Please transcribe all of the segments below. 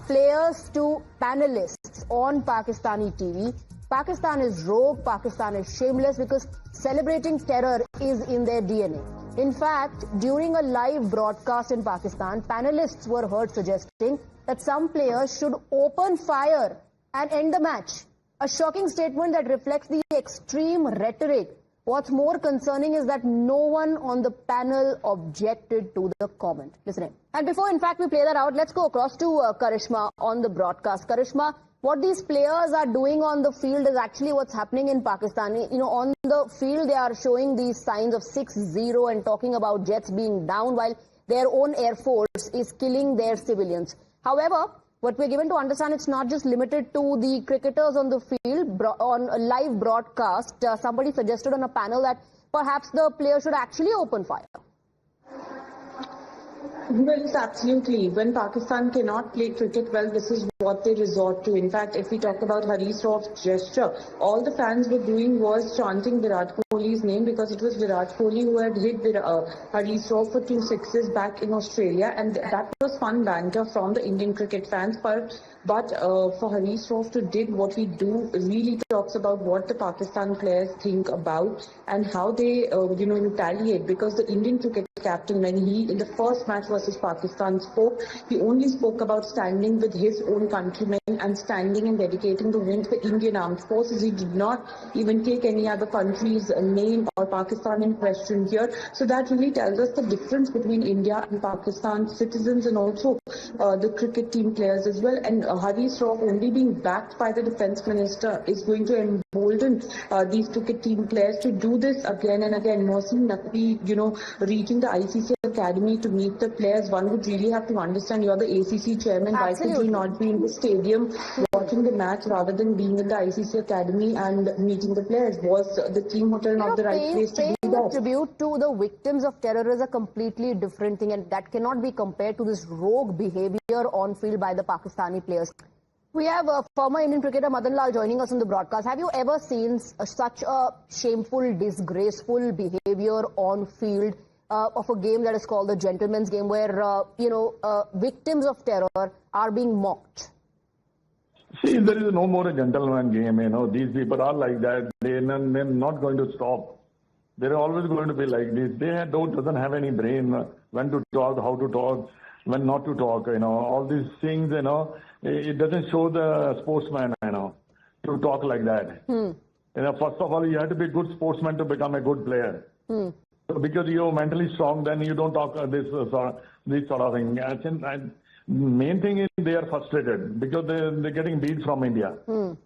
players to panelists on Pakistani TV. Pakistan is rogue, Pakistan is shameless because celebrating terror is in their DNA. In fact, during a live broadcast in Pakistan, panelists were heard suggesting that some players should open fire and end the match. A shocking statement that reflects the extreme rhetoric. What's more concerning is that no one on the panel objected to the comment. Listen in. And before, in fact, we play that out, let's go across to Karishma on the broadcast. Karishma, what these players are doing on the field is actually what's happening in Pakistan. You know, on the field, they are showing these signs of 6-0 and talking about jets being down while their own air force is killing their civilians. However, what we're given to understand, it's not just limited to the cricketers on the field. On a live broadcast, somebody suggested on a panel that perhaps the players should actually open fire. Well, yes, absolutely. When Pakistan cannot play cricket well, this is what they resort to. In fact, if we talk about Haris Rauf's gesture, all the fans were doing was chanting Virat Kohli's name because it was Virat Kohli who had hit Haris Rauf for 2 sixes back in Australia, and that was fun banter from the Indian cricket fans. But for Haris Rauf to did what he do really talks about what the Pakistan players think about and how they retaliate, because the Indian cricket captain, when he in the first match versus Pakistan spoke, he only spoke about standing with his own countrymen and standing and dedicating the win to the Indian Armed Forces. He did not even take any other country's name or Pakistan in question here. So that really tells us the difference between India and Pakistan citizens and also the cricket team players as well. And Haris Rauf only being backed by the defence minister is going to embolden these cricket team players to do this again and again. Mohsin Naqvi, reaching the ICC Academy to meet the players, one would really have to understand, you're the ACC chairman. Absolutely. Why could you not be in the stadium watching the match rather than being in the ICC Academy and meeting the players? Was the team hotel not the right place to do that? Paying tribute to the victims of terror is a completely different thing, and that cannot be compared to this rogue behavior on field by the Pakistani players. We have former Indian cricketer Madan Lal joining us on the broadcast. Have you ever seen such a shameful, disgraceful behavior on field of a game that is called the gentleman's game, where victims of terror are being mocked? See, there is no more a gentleman game. These people are like that. They're not going to stop. They're always going to be like this. They doesn't have any brain when to talk, how to talk, when not to talk. All these things. It doesn't show the sportsman. To talk like that. First of all, you have to be a good sportsman to become a good player. So because you're mentally strong, then you don't talk this sort of thing. And main thing is they are frustrated because they're getting beat from India.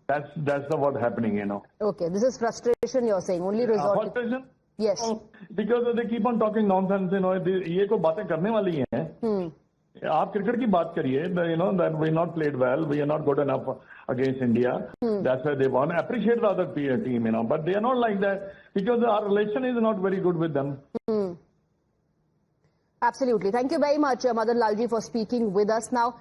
That's what's happening. Okay, this is frustration you're saying. Only resort. Frustration? Yes. Because they keep on talking nonsense. ये को बातें करने वाली हैं. आप cricket की बात करिए, that we not played well, we are not good enough against India. That's why they won. Appreciate the other team, but they are not like that because our relation is not very good with them. Absolutely. Thank you very much, Madan Lalji, for speaking with us now.